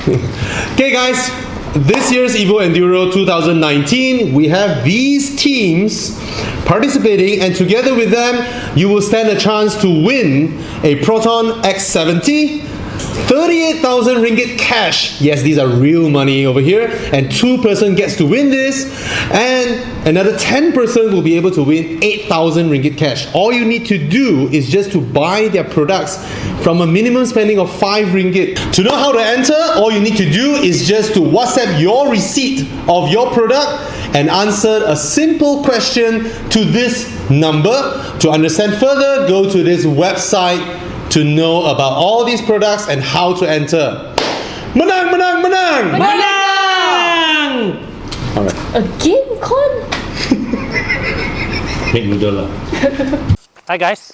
Okay guys, this year's Evo Enduro 2019, we have these teams participating, and together with them, you will stand a chance to win a Proton X70, 38,000 ringgit cash. Yes, these are real money over here, and 2-person gets to win this, and another 10-person will be able to win 8,000 ringgit cash. All you need to do is just to buy their products from a minimum spending of 5 ringgit. To know how to enter, all you need to do is just to WhatsApp your receipt of your product and answer a simple question to this number. To understand further, go to this website to know about all these products and how to enter. Menang, menang, menang! Menang! Alright. Again, Con? Make noodle. Hi guys,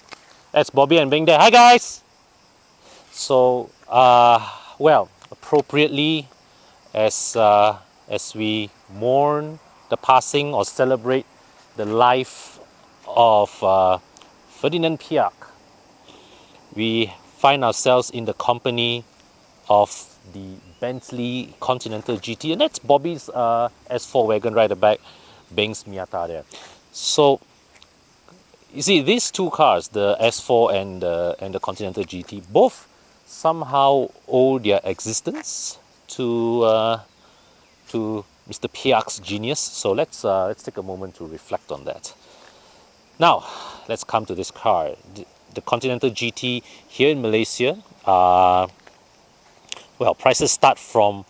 that's Bobby and Bing there. Hi guys! So, well, appropriately as we mourn the passing or celebrate the life of Ferdinand Piak, we find ourselves in the company of the Bentley Continental GT, and that's Bobby's S4 wagon right at the back, Bing's Miata there. So, you see, these two cars, the S4 and the Continental GT, both somehow owe their existence to Mr. Piak's genius. So let's take a moment to reflect on that. Now, let's come to this car. The Continental GT here in Malaysia, well, prices start from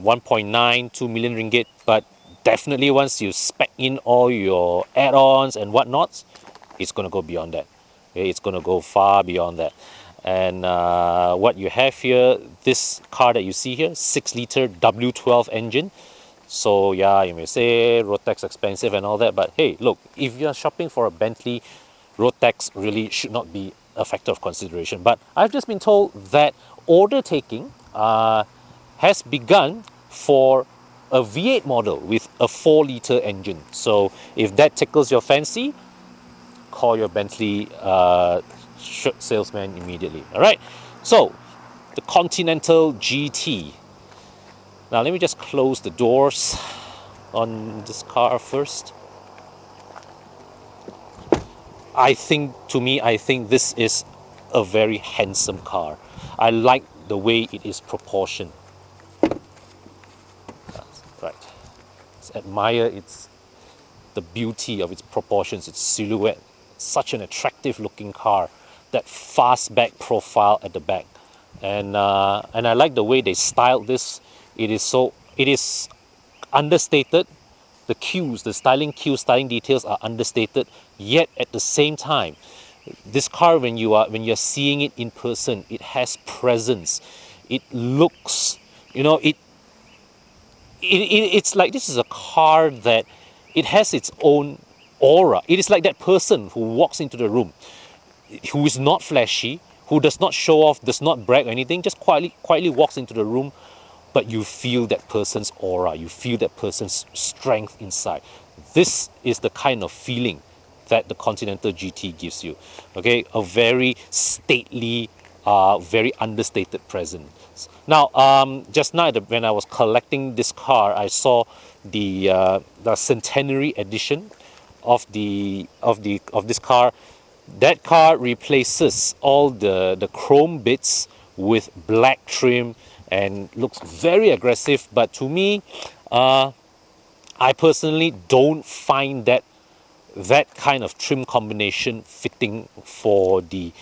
1.9, 2 million ringgit, but definitely once you spec in all your add-ons and whatnots, it's going to go beyond that. Okay? It's going to go far beyond that. And what you have here, this car that you see here, 6-liter W12 engine. So yeah, you may say road tax expensive and all that, but hey, look, if you're shopping for a Bentley, road tax really should not be a factor of consideration. But I've just been told that order taking has begun for a V8 model with a 4-liter engine. So if that tickles your fancy, call your Bentley salesman immediately. All right, so the Continental GT. Now let me just close the doors on this car first. I think this is a very handsome car. I like the way it is proportioned. Right, let's admire the beauty of its proportions, its silhouette. Such an attractive looking car. That fastback profile at the back, and I like the way they styled this. It is understated. The cues, the styling details are understated. Yet at the same time, this car, when you're seeing it in person, it has presence. It looks, it's like this is a car that it has its own aura. It is like that person who walks into the room, who is not flashy, who does not show off, does not brag or anything, just quietly walks into the room, but you feel that person's aura, you feel that person's strength inside. This is the kind of feeling that the Continental GT gives you. Okay, a very stately, very understated presence. Now, just now when I was collecting this car, I saw the centenary edition of this car. That car replaces all the chrome bits with black trim and looks very aggressive. But to me, I personally don't find that kind of trim combination fitting for the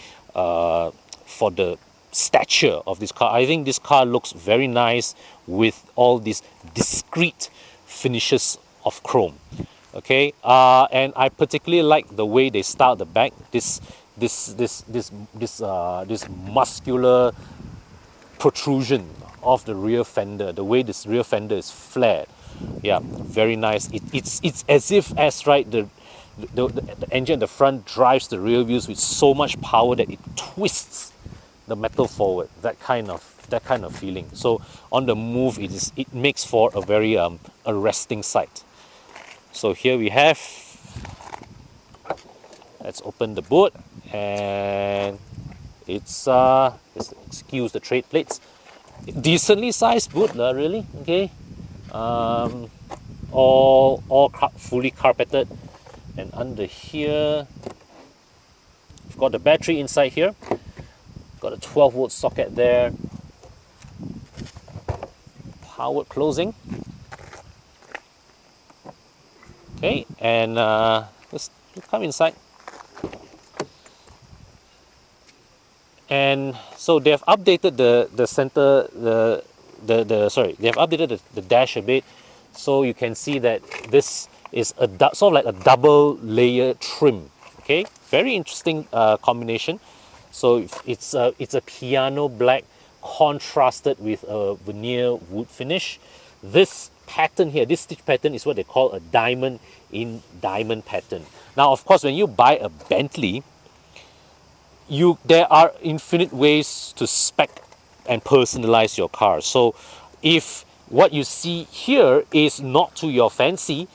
stature of this car. I think this car looks very nice with all these discrete finishes of chrome. Okay, and I particularly like the way they style the back. This muscular protrusion of the rear fender. The way this rear fender is flared. Yeah, very nice. It's as if the engine at the front drives the rear wheels with so much power that it twists the metal forward. That kind of feeling. So on the move, it makes for a very arresting sight. So here we have, let's open the boot, and it's, excuse the trade plates, decently sized boot, really. Okay, fully carpeted, and under here, we've got the battery inside here. Got a 12-volt socket there. Powered closing. Okay, and let's come inside. And so they have updated the center sorry, they have updated the dash a bit, so you can see that this is a sort of like a double layer trim. Okay, very interesting combination. So it's a piano black contrasted with a veneer wood finish. This pattern here, this stitch pattern, is what they call a diamond in diamond pattern. Now, of course, when you buy a Bentley, there are infinite ways to spec and personalize your car. So if what you see here is not to your fancy,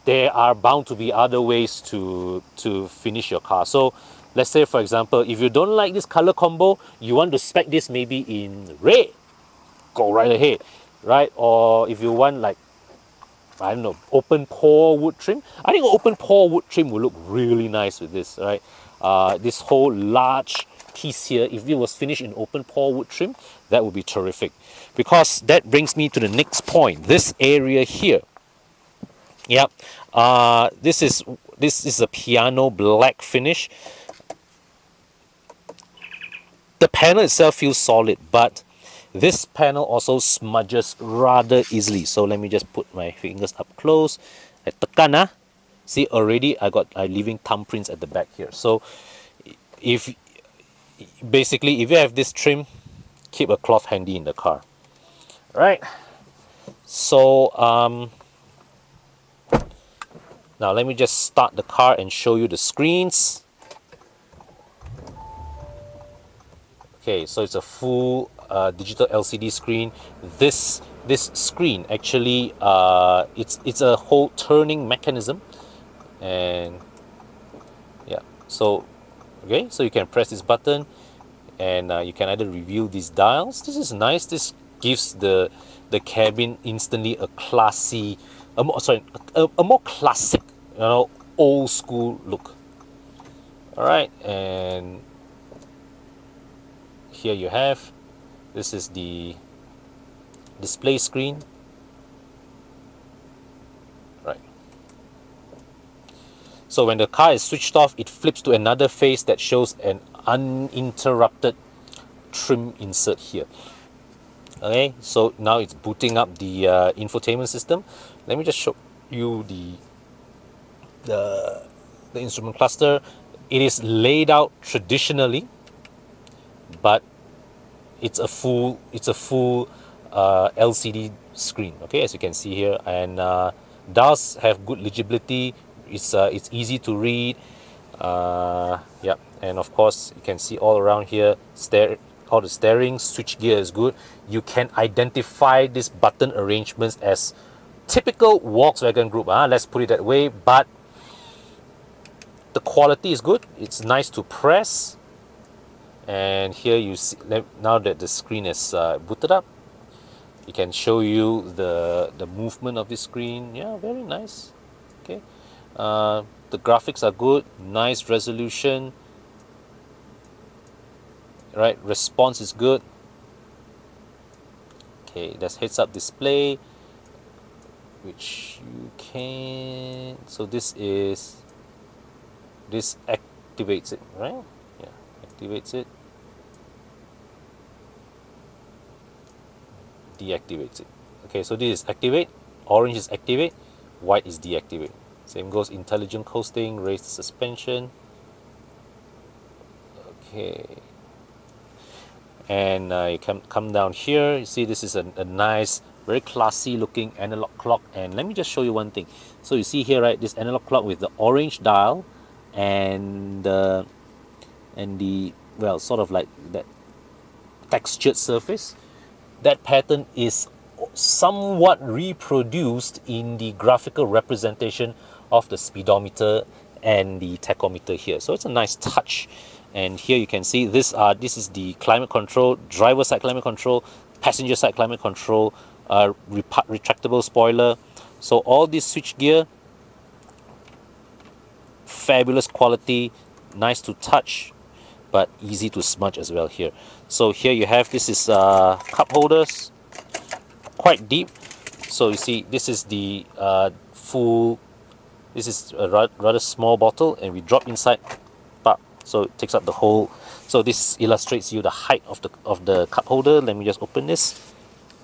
there are bound to be other ways to finish your car. So let's say, for example, if you don't like this color combo, you want to spec this maybe in red, go right ahead, right? Or if you want, like, I don't know, open pore wood trim, I think open pore wood trim will look really nice with this, right? This whole large piece here, if it was finished in open pore wood trim, that would be terrific. Because that brings me to the next point, this area here. Yep, this is a piano black finish. The panel itself feels solid, but this panel also smudges rather easily. So let me just put my fingers up close. I tekan. See, already I'm leaving thumbprints at the back here. So if you have this trim, keep a cloth handy in the car. Right. So now let me just start the car and show you the screens. Okay, so it's a full digital LCD screen. This screen actually it's a whole turning mechanism, and yeah. So okay, so you can press this button, and you can either review these dials. This is nice. This gives the cabin instantly a classy, a more classic, old school look. All right, and here you have, this is the display screen, right? So when the car is switched off, it flips to another face that shows an uninterrupted trim insert here. Okay, so now it's booting up the infotainment system. Let me just show you the instrument cluster. It is laid out traditionally, but it's a full LCD screen. Okay, as you can see here, and does have good legibility. It's easy to read. Yeah, and of course you can see all around here. All the steering, switch gear is good. You can identify these button arrangements as typical Volkswagen Group. Let's put it that way. But the quality is good. It's nice to press. And here you see, now that the screen is booted up, it can show you the movement of the screen. Yeah, very nice. Okay, the graphics are good, nice resolution. Right, response is good. Okay, there's heads-up display, which you can. So this activates it, right? Yeah, activates it. Deactivates it. Okay, so this is activate. Orange is activate. White is deactivate. Same goes intelligent coasting, raise the suspension. Okay. And you can come down here. You see, this is a nice, very classy looking analog clock. And let me just show you one thing. So you see here, right, this analog clock with the orange dial and the well, sort of like that textured surface. That pattern is somewhat reproduced in the graphical representation of the speedometer and the tachometer here. So it's a nice touch. And here you can see this is the climate control, driver side climate control, passenger side climate control, retractable spoiler. So all this switch gear, fabulous quality, nice to touch, but easy to smudge as well here. So here you have, this is cup holders, quite deep. So you see, this is the this is a rather small bottle, and we drop inside, so it takes up the whole. So this illustrates you the height of the cup holder. Let me just open this.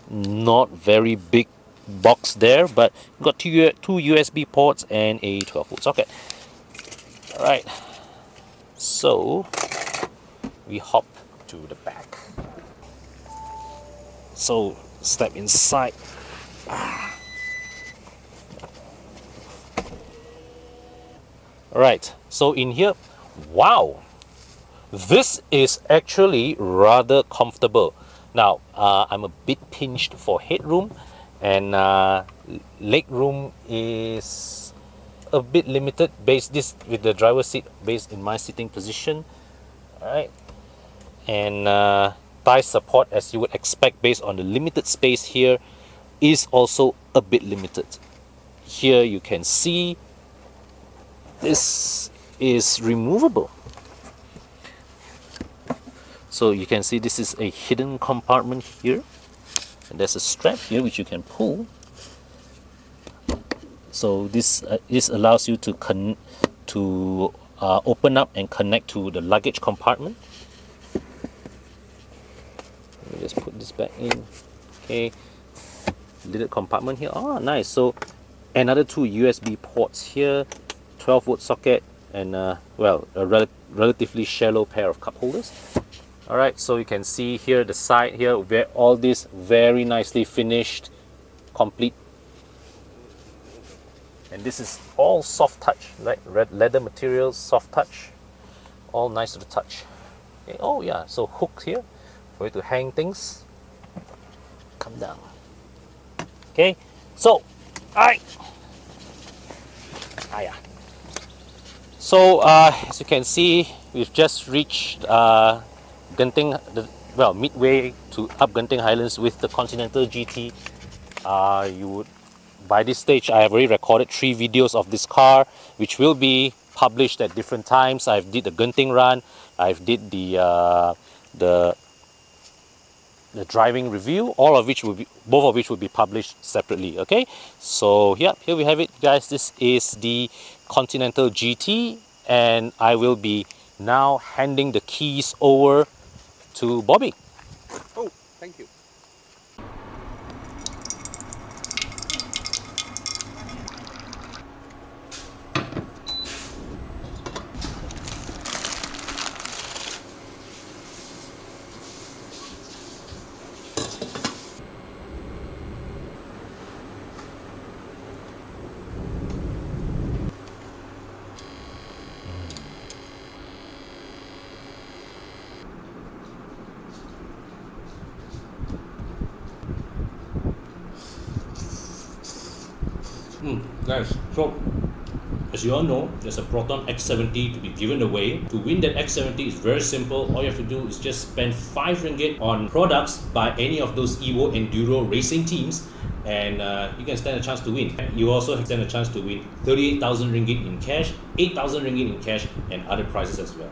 Not very big box there, but got two USB ports and a 12-volt socket. All right, so we hop to the back. So step inside. Alright, so in here, wow, this is actually rather comfortable. Now, I'm a bit pinched for headroom, and leg room is a bit limited based with the driver's seat based in my sitting position. Alright, and thigh support, as you would expect based on the limited space here, is also a bit limited. Here you can see this is removable. So you can see this is a hidden compartment here, and there's a strap here which you can pull. So this allows you to open up and connect to the luggage compartment. Let me just put this back in. Okay, little compartment here. Oh, nice. So another two USB ports here, 12-volt socket, and well, a relatively shallow pair of cup holders. All right, so you can see here the side here where all this very nicely finished, complete, and this is all soft touch, right? Red leather materials, soft touch, all nice to the touch. Okay. Oh yeah, so hooks here for you to hang things. Come down. Okay, so so as you can see, we've just reached Genting, midway to up Genting Highlands with the Continental GT. By this stage, I have already recorded 3 videos of this car, which will be published at different times. I've did the Genting run, I've did the driving review, both of which will be published separately. Okay, so yeah, here we have it, guys. This is the Continental GT, and I will be now handing the keys over to Bobby. Oh, thank you. Guys, so as you all know, there's a Proton X70 to be given away. To win that X70 is very simple. All you have to do is just spend 5 ringgit on products by any of those Evo Enduro racing teams, and you can stand a chance to win. You also stand a chance to win 38,000 ringgit in cash, 8,000 ringgit in cash, and other prizes as well.